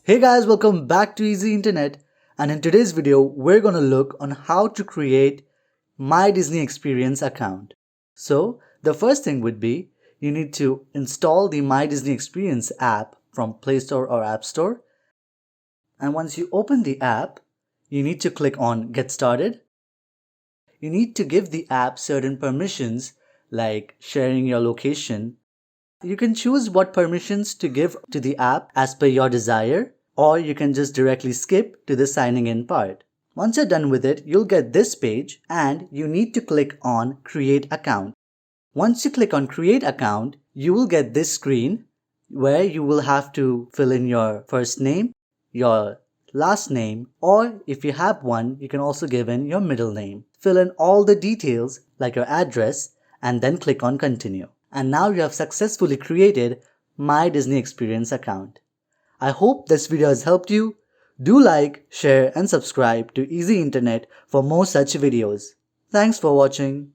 Hey guys, welcome back to Easy Internet, and in today's video we're going to look on how to create My Disney Experience account. So the first thing would be you need to install the My Disney Experience app from Play Store or App Store, and once you open the app you need to click on Get Started. You need to give the app certain permissions like sharing your location. You can choose what permissions to give to the app as per your desire, or you can just directly skip to the signing in part. Once you're done with it, you'll get this page and you need to click on Create Account. Once you click on Create Account, you will get this screen where you will have to fill in your first name, your last name, or if you have one, you can also give in your middle name. Fill in all the details like your address and then click on Continue. And now you have successfully created My Disney Experience account. I hope this video has helped you. Do like, share and subscribe to Easy Internet for more such videos. Thanks for watching.